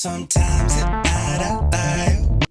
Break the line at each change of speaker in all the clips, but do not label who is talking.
Sometimes it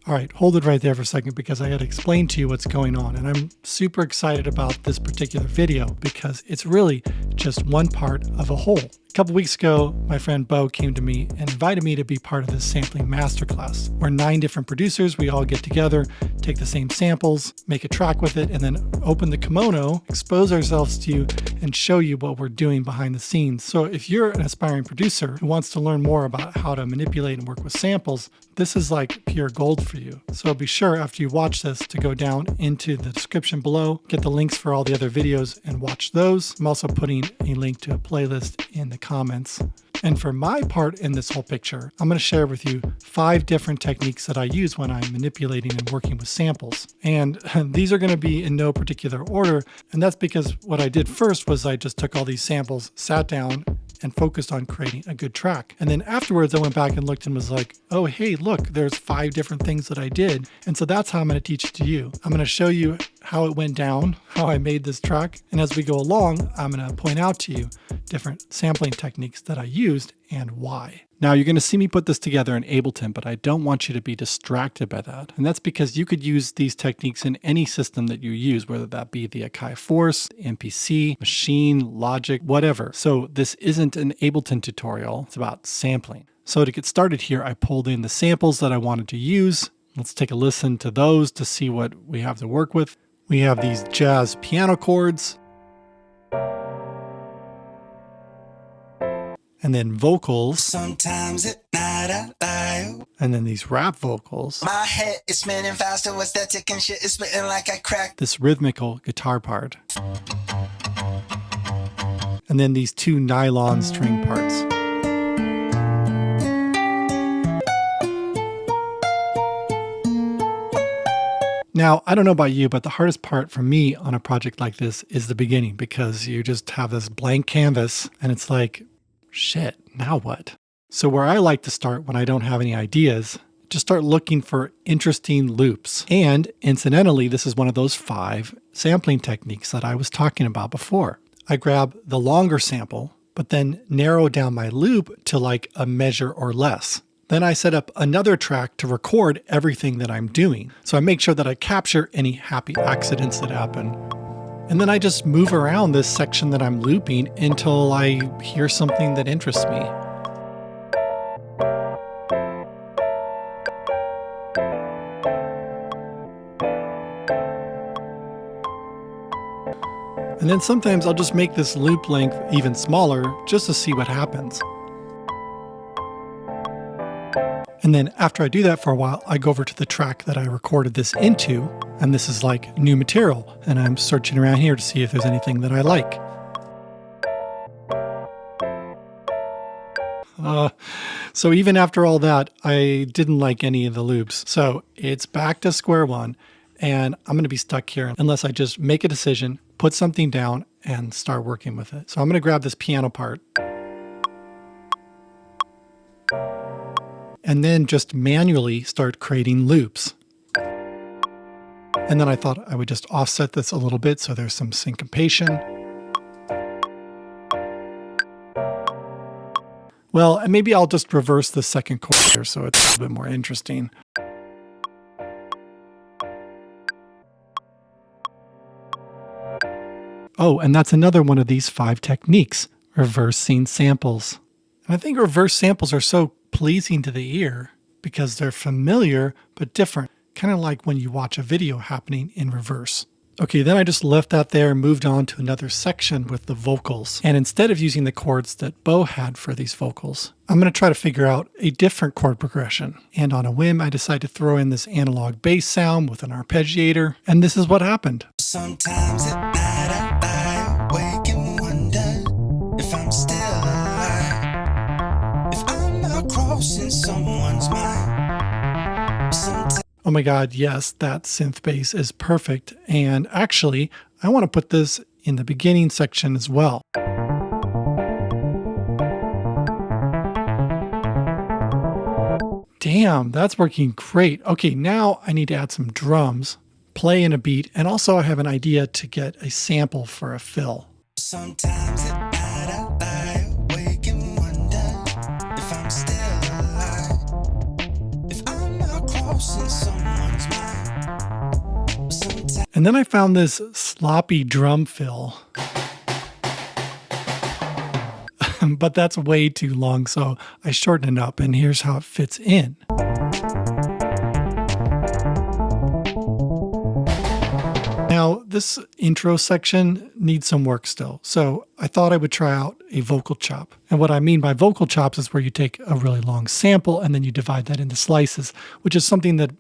All right, hold it right there for a second because I got to explain to you what's going on. And I'm super excited about this particular video because it's really just one part of a whole. A couple weeks ago, my friend Bo came to me and invited me to be part of this sampling masterclass. We're 9 different producers. We all get together, take the same samples, make a track with it, and then open the kimono, expose ourselves to you, and show you what we're doing behind the scenes. So if you're an aspiring producer who wants to learn more about how to manipulate and work with samples, this is like pure gold for you. So be sure after you watch this to go down into the description below, get the links for all the other videos and watch those. I'm also putting a link to a playlist in the comments. And for my part in this whole picture, I'm going to share with you 5 different techniques that I use when I'm manipulating and working with samples. And these are going to be in no particular order. And that's because what I did first was I just took all these samples, sat down, and focused on creating a good track. And then afterwards I went back and looked and was like, oh, hey, look, there's 5 different things that I did. And so that's how I'm going to teach it to you. I'm going to show you how it went down, how I made this track. And as we go along, I'm going to point out to you different sampling techniques that I used and why. Now you're going to see me put this together in Ableton, but I don't want you to be distracted by that. And that's because you could use these techniques in any system that you use, whether that be the Akai Force, MPC, Maschine, Logic, whatever. So this isn't an Ableton tutorial, it's about sampling. So to get started here, I pulled in the samples that I wanted to use. Let's take a listen to those to see what we have to work with. We have these jazz piano chords. And then vocals.
Sometimes at night
and then these rap vocals.
My head is spinning faster. What's that ticking shit? It's spitting like I cracked.
This rhythmical guitar part. And then these 2 nylon string parts. Now, I don't know about you, but the hardest part for me on a project like this is the beginning, because you just have this blank canvas and it's like, shit, now what? So where I like to start when I don't have any ideas, just start looking for interesting loops. And incidentally, this is one of those 5 sampling techniques that I was talking about before. I grab the longer sample, but then narrow down my loop to like a measure or less. Then I set up another track to record everything that I'm doing. So I make sure that I capture any happy accidents that happen. And then I just move around this section that I'm looping until I hear something that interests me. And then sometimes I'll just make this loop length even smaller just to see what happens. And then after I do that for a while, I go over to the track that I recorded this into, and this is like new material, and I'm searching around here to see if there's anything that I like. So even after all that, I didn't like any of the loops. So it's back to square one, and I'm going to be stuck here unless I just make a decision, put something down, and start working with it. So I'm going to grab this piano part. And then just manually start creating loops. And then I thought I would just offset this a little bit so there's some syncopation. Well, and maybe I'll just reverse the second chord here so it's a little bit more interesting. Oh, and that's another one of these 5 techniques, reversing samples. And I think reverse samples are so pleasing to the ear because they're familiar but different, kind of like when you watch a video happening in reverse. Okay, then I just left that there and moved on to another section with the vocals. And instead of using the chords that Bo had for these vocals, I'm going to try to figure out a different chord progression. And on a whim, I decided to throw in this analog bass sound with an arpeggiator, and this is what happened.
Sometimes at night I lie awake and wonder if I'm still alive, if I'm not crossing someone's mind. Sometimes
Oh my God, yes, that synth bass is perfect. And actually, I want to put this in the beginning section as well. Damn, that's working great. Okay, now I need to add some drums, play in a beat, and also I have an idea to get a sample for a fill.
Sometimes at night I lie awake and wonder if I'm still alive, crossing someone's mind. Sometimes
And then I found this sloppy drum fill. But that's way too long, so I shortened it up, and here's how it fits in. Now, this intro section needs some work still, so I thought I would try out a vocal chop. And what I mean by vocal chops is where you take a really long sample and then you divide that into slices, which is something that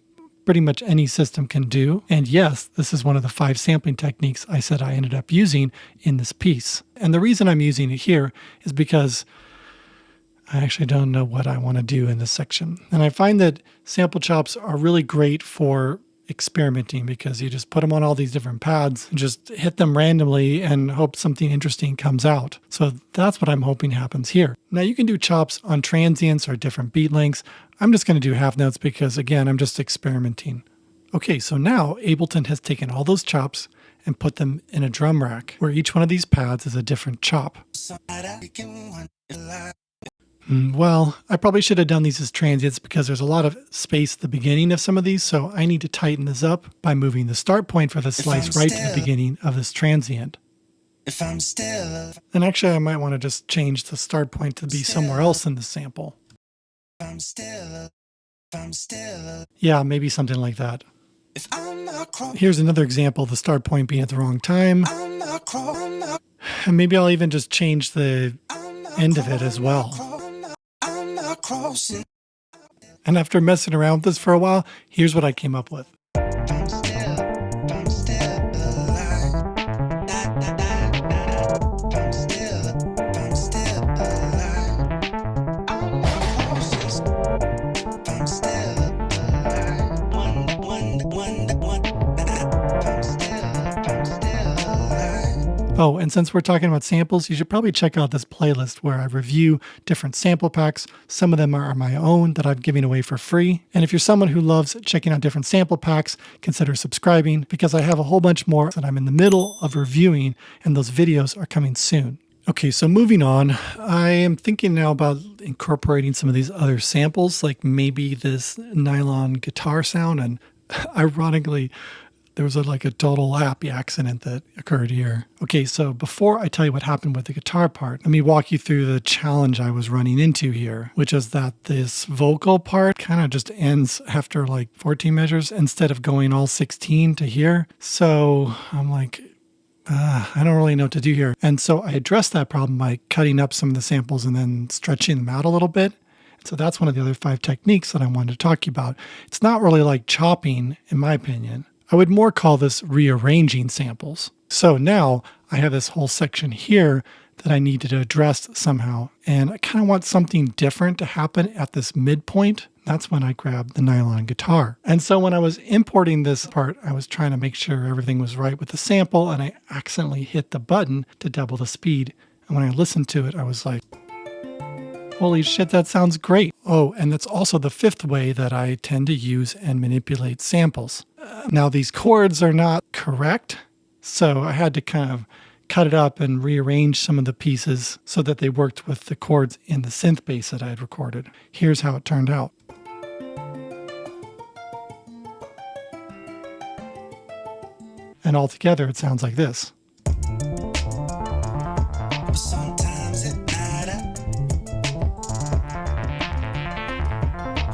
pretty much any system can do. And yes, this is one of the 5 sampling techniques I said I ended up using in this piece. And the reason I'm using it here is because I actually don't know what I want to do in this section. And I find that sample chops are really great for experimenting because you just put them on all these different pads and just hit them randomly and hope something interesting comes out. So that's what I'm hoping happens here. Now you can do chops on transients or different beat lengths. I'm just going to do half notes because again, I'm just experimenting. Okay, so now Ableton has taken all those chops and put them in a drum rack where each one of these pads is a different chop.
somebody can wonder like
Well, I probably should have done these as transients because there's a lot of space at the beginning of some of these, so I need to tighten this up by moving the start point for the slice right to the beginning of this transient.
if I'm still,
And actually, I might want to just change the start point to be somewhere else in the sample.
if I'm still, if I'm still,
Yeah, maybe something like that.
if I'm not crossing,
Here's another example, the start point being at the wrong time.
I'm not crossing,
And maybe I'll even just change the
I'm not
end of it as well.
I'm not crossing,
And after messing around with this for a while, here's what I came up with.
if I'm still alive, da, da, da, da, if I'm still alive, I'm not crossing, if I'm still alive, one, if I'm still alive.
Oh, and since we're talking about samples, you should probably check out this playlist where I review different sample packs. Some of them are my own that I'm giving away for free. And if you're someone who loves checking out different sample packs, consider subscribing because I have a whole bunch more that I'm in the middle of reviewing and those videos are coming soon. Okay, so moving on, I am thinking now about incorporating some of these other samples, like maybe this nylon guitar sound. And ironically, there was like a total happy accident that occurred here. Okay, so before I tell you what happened with the guitar part, let me walk you through the challenge I was running into here, which is that this vocal part kind of just ends after like 14 measures instead of going all 16 to here. So I'm like, I don't really know what to do here. And so I addressed that problem by cutting up some of the samples and then stretching them out a little bit. So that's one of the other 5 techniques that I wanted to talk to you about. It's not really like chopping, in my opinion. I would more call this rearranging samples. So now I have this whole section here that I needed to address somehow. And I kind of want something different to happen at this midpoint. That's when I grabbed the nylon guitar. And so when I was importing this part, I was trying to make sure everything was right with the sample, and I accidentally hit the button to double the speed. And when I listened to it, I was like, holy shit, that sounds great. Oh, and that's also the 5th way that I tend to use and manipulate samples. Now, these chords are not correct, so I had to kind of cut it up and rearrange some of the pieces so that they worked with the chords in the synth bass that I had recorded. Here's how it turned out. And altogether, it sounds like this.
Sometimes it matters.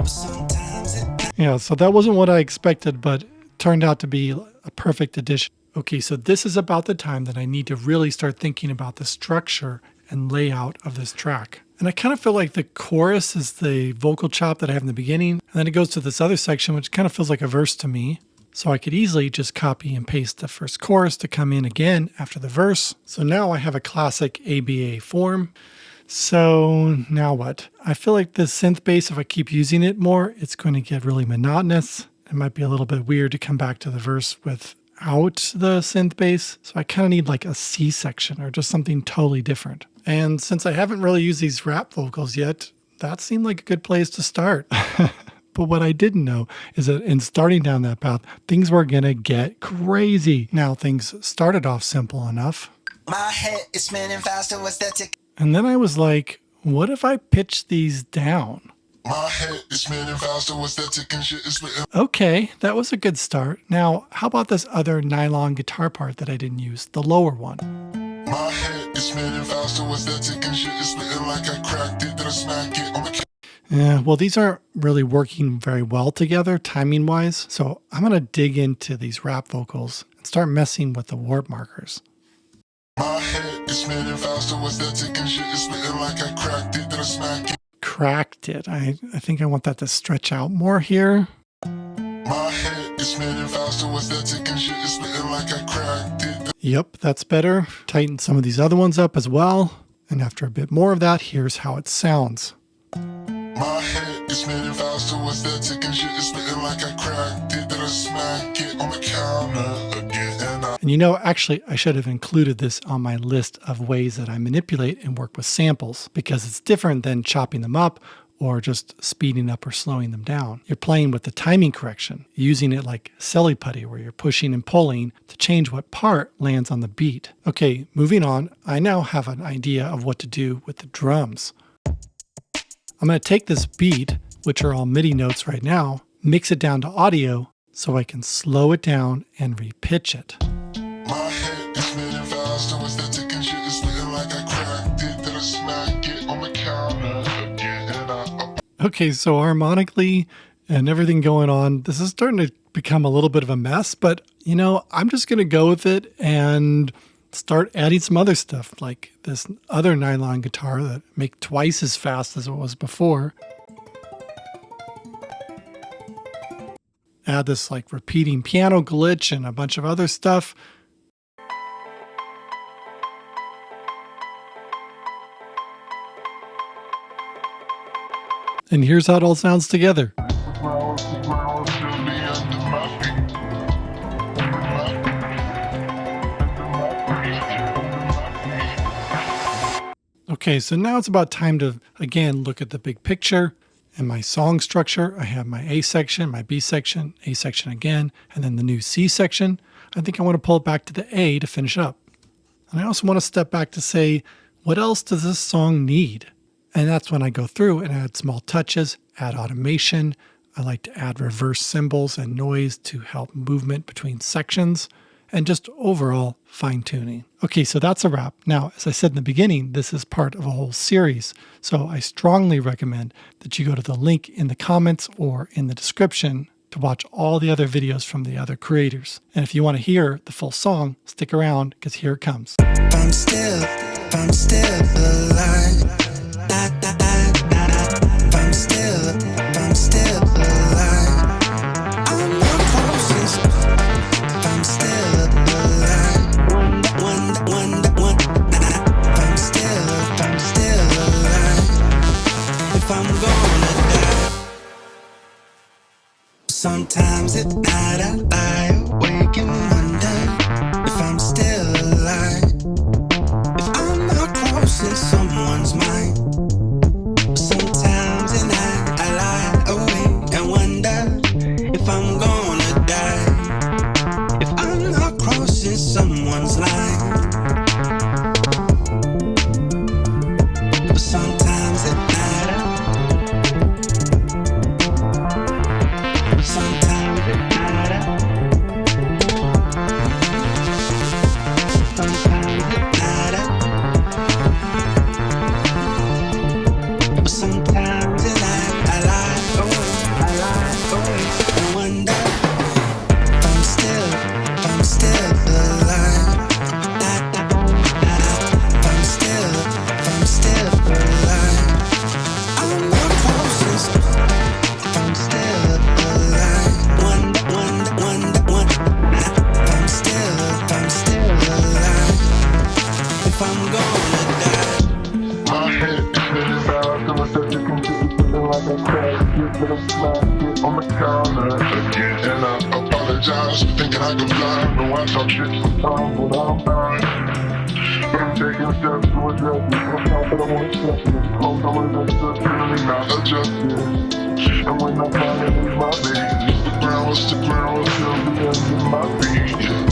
Sometimes it
Yeah, so that wasn't what I expected, but it turned out to be a perfect addition. Okay, so this is about the time that I need to really start thinking about the structure and layout of this track. And I kind of feel like the chorus is the vocal chop that I have in the beginning, and then it goes to this other section, which kind of feels like a verse to me. So I could easily just copy and paste the first chorus to come in again after the verse. So now I have a classic ABA form. So now what? I feel like this synth bass, if I keep using it more, it's going to get really monotonous. It might be a little bit weird to come back to the verse without the synth bass. So I kind of need like a C section or just something totally different. And since I haven't really used these rap vocals yet, that seemed like a good place to start. But what I didn't know is that in starting down that path, things were going to get crazy. Now, things started off simple enough.
my head is spinning faster. What's that tick?
And then I was like, what if I pitch these down?
My head is spinning faster, what's that ticking shit is spitting.
Okay, that was a good start. Now, how about this other nylon guitar part that I didn't use, the lower one?
My head is spinning faster, what's that ticking shit is spitting like I cracked it, then I smack it on the
Yeah, well, these aren't really working very well together, timing-wise, so I'm going to dig into these rap vocals and start messing with the warp markers.
My head is spinning faster, what's that ticking shit is spitting like I cracked it, then I smack it.
Cracked it. I think I want that to stretch out more here.
My head is spinning faster, what's that ticking shit is spitting like I cracked it.
Yep, that's better. Tighten some of these other ones up as well. And after a bit more of that, here's how it sounds.
My head is spinning faster, what's that ticking shit is spitting like I cracked it, then I smack it on the counter again.
And you know, actually, I should have included this on my list of ways that I manipulate and work with samples, because it's different than chopping them up or just speeding up or slowing them down. You're playing with the timing correction, using it like silly putty, where you're pushing and pulling to change what part lands on the beat. Okay, moving on, I now have an idea of what to do with the drums. I'm going to take this beat, which are all MIDI notes right now, mix it down to audio so I can slow it down and repitch it.
My head is spinning faster, what's that ticking shit is spitting like I cracked it, then I smack it on the counter again.
Okay, so harmonically and everything going on, this is starting to become a little bit of a mess, but you know, I'm just going to go with it and start adding some other stuff, like this other nylon guitar that make twice as fast as it was before. Add this like repeating piano glitch and a bunch of other stuff. And here's how it all sounds together. Okay, so now it's about time to, again, look at the big picture and my song structure. I have my A section, my B section, A section again, and then the new C section. I think I want to pull it back to the A to finish up. And I also want to step back to say, what else does this song need? And that's when I go through and add small touches, add automation. I like to add reverse cymbals and noise to help movement between sections, and just overall fine-tuning. Okay, so that's a wrap. Now, as I said in the beginning, this is part of a whole series, so I strongly recommend that you go to the link in the comments or in the description to watch all the other videos from the other creators. And if you want to hear the full song, stick around, because here it comes.
I'm still alive. I'm still alive. I'm not closest. I'm still alive. I'm still alive. If I'm gonna die. Sometimes at night I lie awake and wonder if I'm still alive. If I'm not crossing someone's mind. Sometimes at night I lie awake and wonder if I'm gonna die. If I'm not crossing someone's line. But sometimes at night sometimes at night sometimes at night sometimes at night I lie awake and wonder if I'm still alive. I'm still alive. I'm not closest. I'm still alive. Wonder. I'm still alive. If I'm gonna die. My head is spinning fast, and my septic computer's feeling like I cracked it, but I'm smacked it on the counter again. And I apologize, thinking I could fly. No, I talk shit sometimes when I'm fine. But I'm taking steps to address it. I'm not that I won't accept it. It's close, I would have just really not adjusted. And when I finally leave my bed, the ground will still be under my feet.